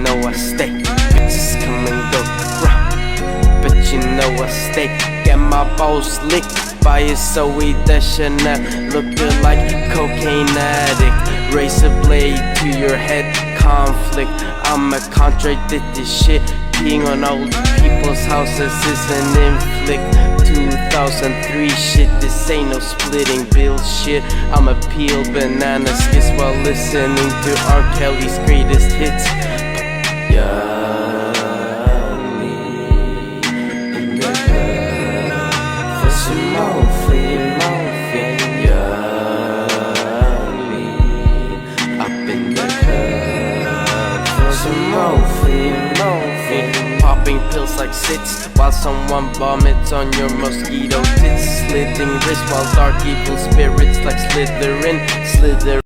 know I stay. Bitches come and go, but you know I stay. Get my balls licked by a Zoe Deschanel, looking like cocaine addict. Razor blade to your head, conflict. I'ma contradict this shit. Peeing on old people's houses is an inflict. 2003 shit, this ain't no splitting bill shit. I'ma peel banana skits while listening to R. Kelly's greatest hits. Popping pills like sits while someone vomits on your mosquito tits. Slitting wrists while dark evil spirits like slither